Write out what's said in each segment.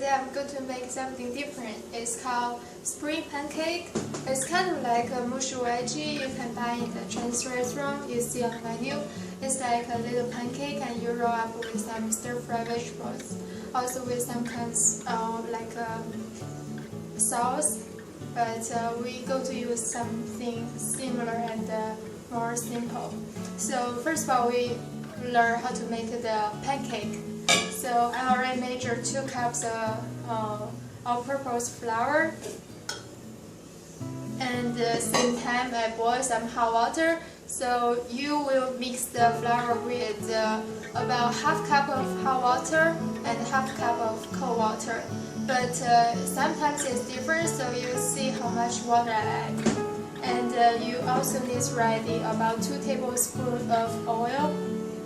today I'm going to make something different. It's called spring pancake. It's kind of like a mushy veggie you can buy in the Chinese restaurant you see on the menu. It's like a little pancake and you roll up with some stir-fried vegetables. Also with some kinds of sauce. But we go to use something similar and more simple. So first of all, we learn how to make the pancake. So I already measured 2 cups of all-purpose flour, and at the same time I boil some hot water. So you will mix the flour with about half cup of hot water and half cup of cold water. But sometimes it's different, so you see how much water I add. And you also need ready about 2 tablespoons of oil,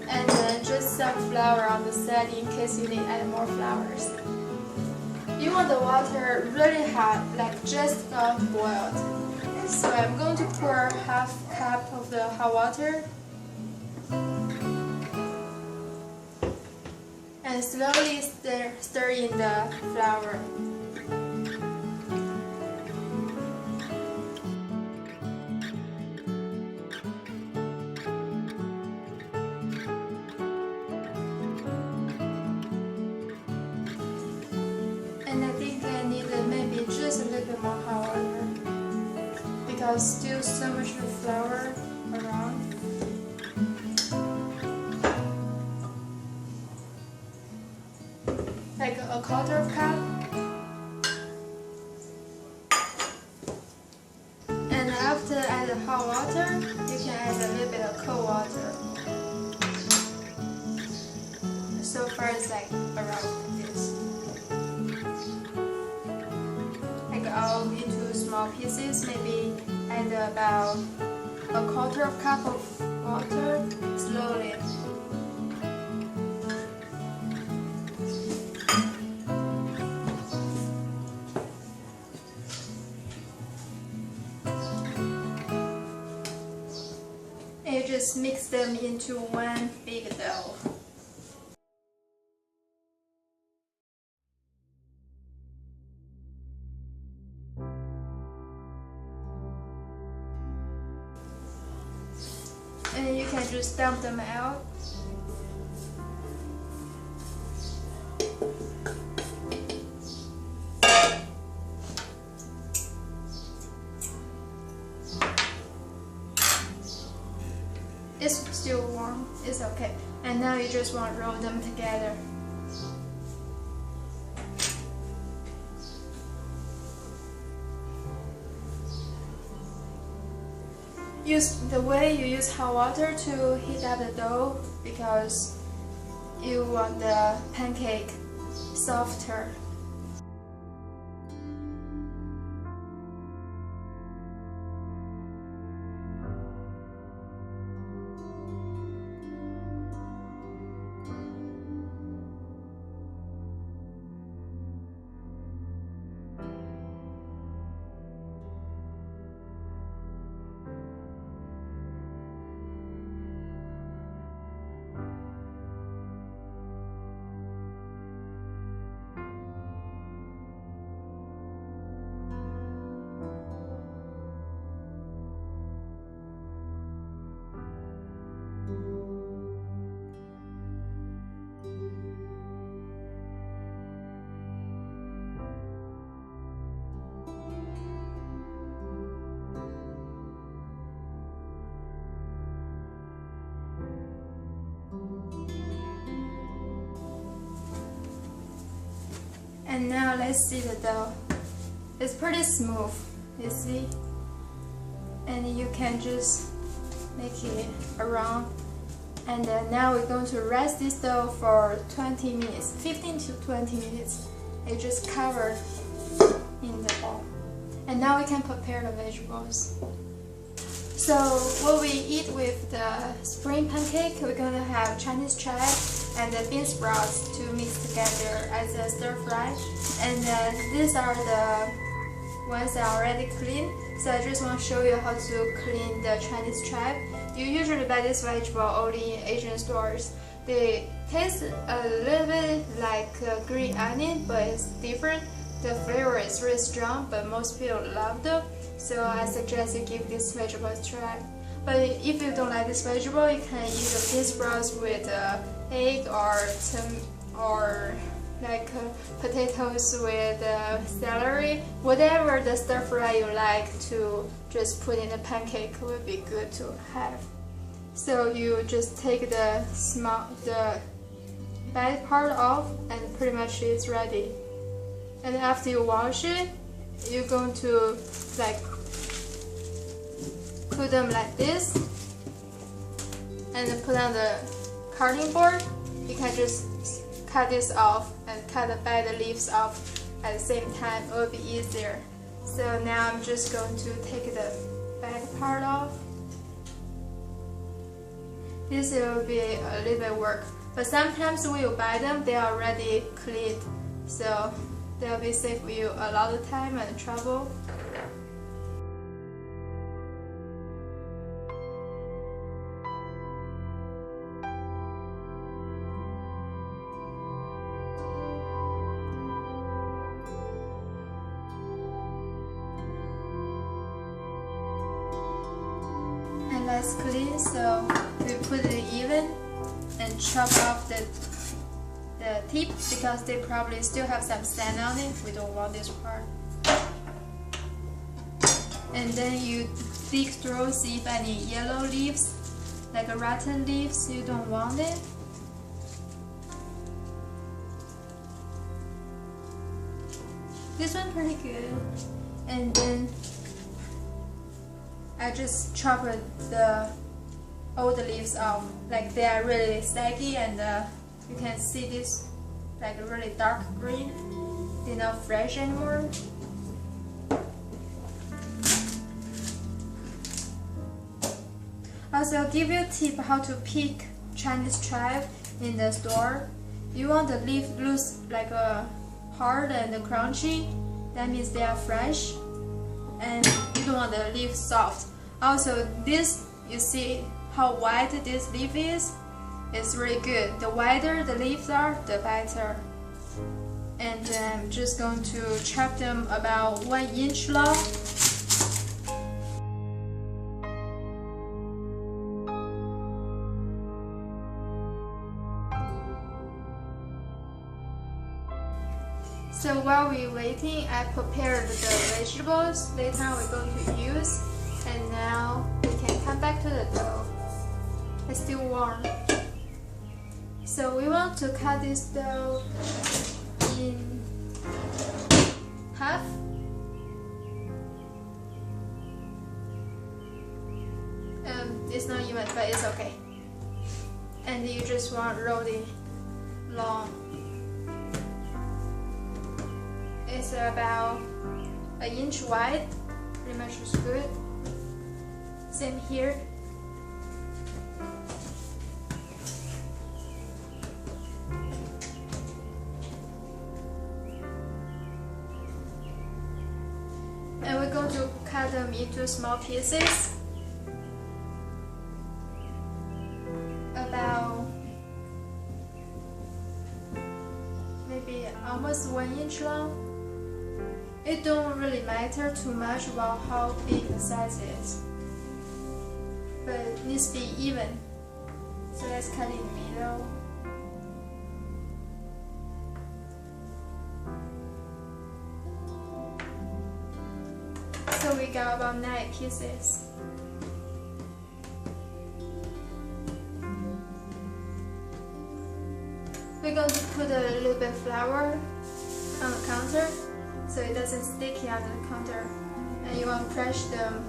and just some flour on the side in case you need to add more flours. You want the water really hot, like just got boiled. So I'm going to pour half cup of the hot water and slowly stir in the flour. And I think I need maybe just a little bit more hot water because still so much flour around. Like a quarter of cup. And after add the hot water, you can add a little bit of cold water. So far it's like around this. Like all into small pieces, maybe add about a quarter of cup of water slowly. And you just mix them into one big dough. And you can just dump them out. It's still warm, it's okay. And now you just want to roll them together. Use the way you use hot water to heat up the dough because you want the pancake softer. And now let's see the dough. It's pretty smooth, you see? And you can just make it around. And now we're going to rest this dough for 20 minutes, 15 to 20 minutes. It just covered in the bowl. And now we can prepare the vegetables. So what we eat with the spring pancake, we're going to have Chinese chives and the bean sprouts to mix together as a stir fry. And these are the ones that are already clean. So I just want to show you how to clean the Chinese chive. You usually buy this vegetable only in Asian stores. They taste a little bit like green onion, but it's different. The flavor is really strong, but most people love them. So I suggest you give this vegetable a try. But if you don't like this vegetable, you can use the bean sprouts with egg or like potatoes with celery. Whatever the stir fry you like to just put in a pancake would be good to have. So you just take the bad part off, and pretty much it's ready. And after you wash it, you're going to like put them like this and put on the cutting board. You can just cut this off and cut the bad leaves off at the same time. It will be easier. So now I'm just going to take the bad part off. This will be a little bit work, but sometimes when you buy them, they are already cleaned, so they'll be save you a lot of time and trouble. And let's clean, so we put it even and chop off the tip because they probably still have some sand on it. We don't want this part. And then you dig through, see if any yellow leaves, like a rotten leaves, you don't want it. This one pretty good. And then I just chop the old leaves off, like they are really saggy, and you can see this like really dark green. They're not fresh anymore. Also, I'll give you a tip how to pick Chinese chive in the store. You want the leaf loose, like hard and crunchy. That means they are fresh, and you don't want the leaf soft. Also, this, you see how white this leaf is? It's really good. The wider the leaves are, the better. And I'm just going to chop them about 1 inch long. So while we're waiting, I prepared the vegetables later we're going to use. And now we can come back to the dough. It's still warm. So we want to cut this dough in half. It's not even, but it's okay. And you just want rolling long. It's about 1 inch wide. Pretty much is good. Same here. And we're going to cut them into small pieces. About maybe almost 1 inch long. It don't really matter too much about how big the size is, but it needs to be even. So let's cut it in the middle. So we got about 9 pieces. We're going to put a little bit of flour on the counter so it doesn't stick on the counter, and you want to press them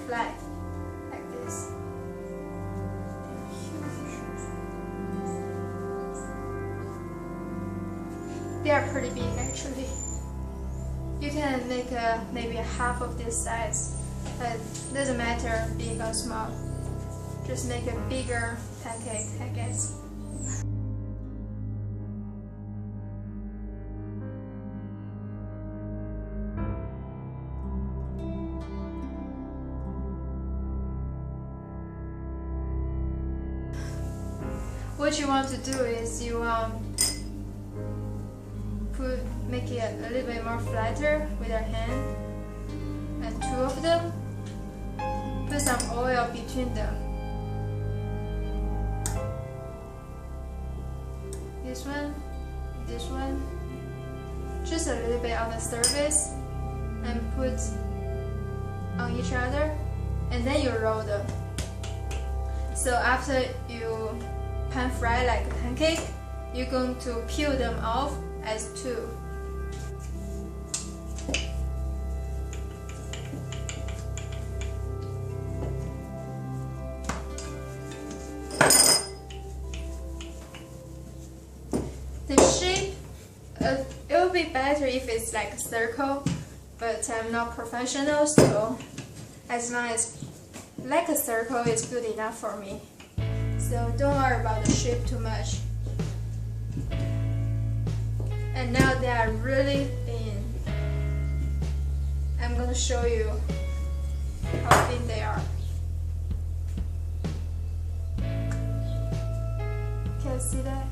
flat like this. They are pretty big actually. You can make maybe half of this size, but it doesn't matter big or small. Just make a bigger pancake, I guess. what you want to do is you make it a little bit more flatter with your hand, and two of them. Put some oil between them. This one, just a little bit on the surface, and put on each other, and then you roll them. So after you pan fry like a pancake, you're going to peel them off as two. The shape, it will be better if it's like a circle, but I'm not professional, so as long as like a circle is good enough for me. So don't worry about the shape too much. And now they are really thin. I'm going to show you how thin they are. Can you see that?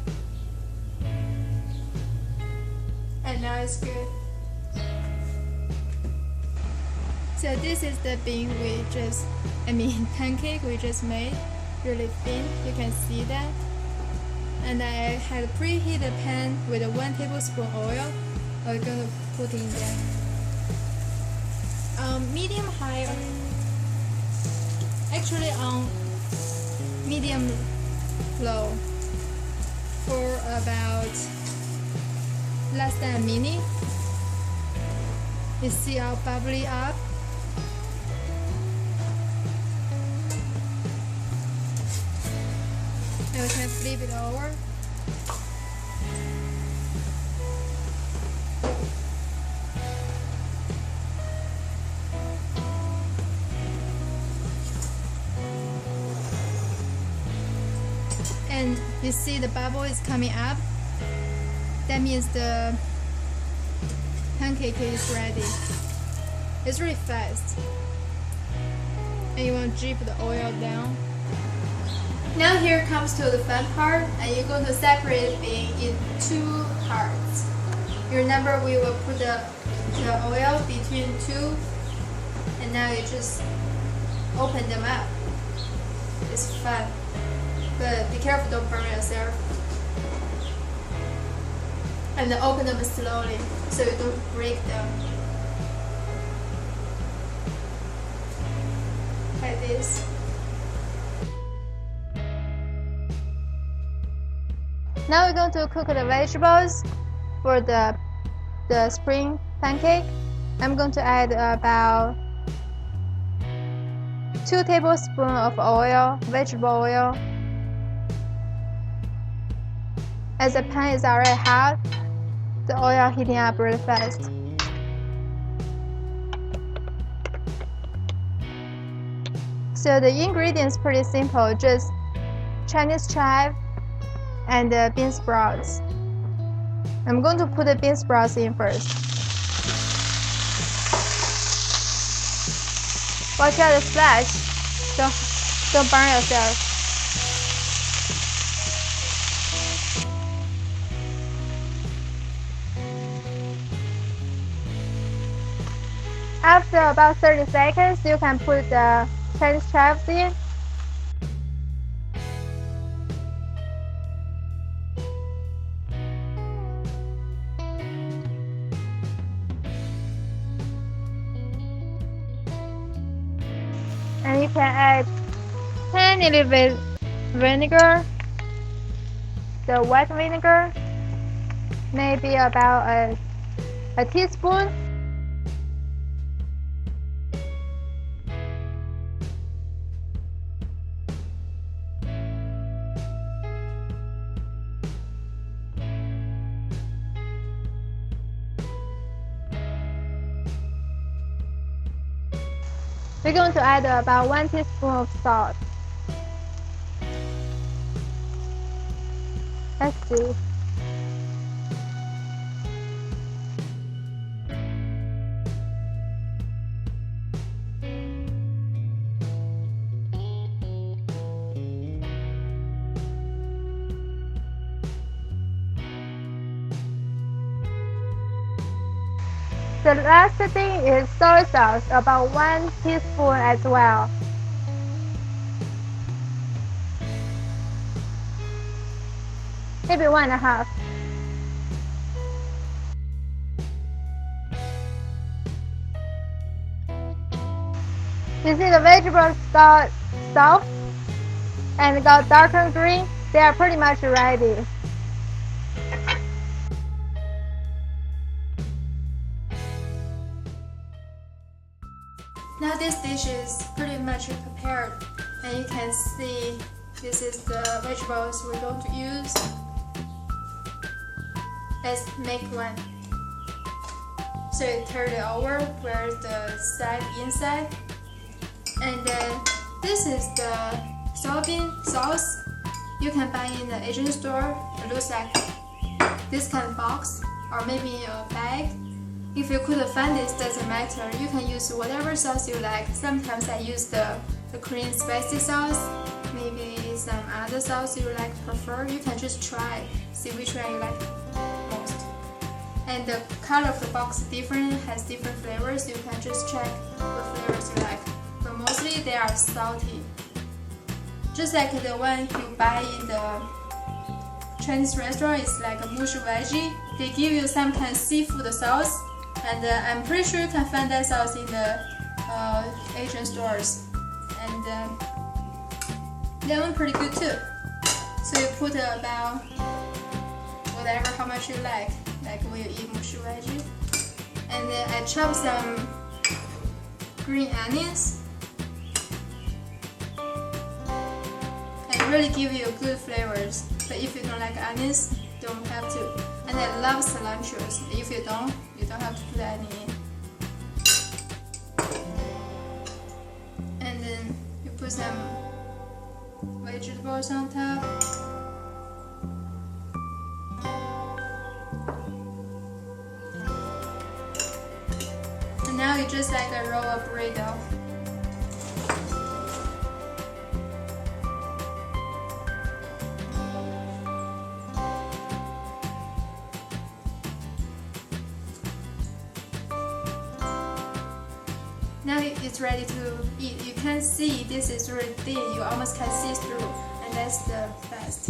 And now it's good. So this is the pancake we just made, really thin, you can see that. And I had preheated the pan with 1 tablespoon oil. I'm going to put in there. Medium high, actually on medium low for about less than a minute. You see how bubbly up. Now we can flip it over. And you see the bubble is coming up. That means the pancake is ready. It's really fast. And you want to drip the oil down. Now here comes to the fun part, and you're going to separate the bean in 2 parts. Remember, we will put the oil between 2, and now you just open them up. It's fun, but be careful, don't burn yourself. And then open them slowly so you don't break them. Like this. Now we're going to cook the vegetables for the spring pancake. I'm going to add about 2 tablespoons of oil, vegetable oil. As the pan is already hot, the oil heating up really fast. So the ingredients pretty simple, just Chinese chive and bean sprouts. I'm going to put the bean sprouts in first. Watch out the splash. Don't burn yourself. After about 30 seconds, you can put the Chinese chives in. And you can add tiny little bit vinegar, the white vinegar, maybe about a teaspoon. We're going to add about 1 teaspoon of salt. Let's see. the last thing is soy sauce, about 1 teaspoon as well. Maybe 1.5. You see the vegetables got soft and got darker green. They are pretty much ready. Now this dish is pretty much prepared, and you can see this is the vegetables we're going to use. Let's make one. So you turn it over where the side inside, and then this is the soybean sauce. You can buy in the Asian store. It looks like this kind of box or maybe a bag. If you couldn't find this, doesn't matter. You can use whatever sauce you like. Sometimes I use the Korean spicy sauce, maybe some other sauce you like prefer. You can just try, see which one you like most. And the color of the box is different, has different flavors. You can just check what flavors you like. But mostly they are salty. Just like the one you buy in the Chinese restaurant, it's like a mushu veggie. They give you some kind of seafood sauce. And I'm pretty sure you can find that sauce in the Asian stores, and that one pretty good too. So you put about whatever, how much you like when you eat mushu veggie. And then I chop some green onions, and really give you good flavors. But if you don't like onions, don't have to. And I love cilantro. If you don't have to put any in. And then you put some vegetables on top. And now you just like a roll of burrito. Now it's ready to eat. You can see this is really thin. You almost can see through, and that's the best.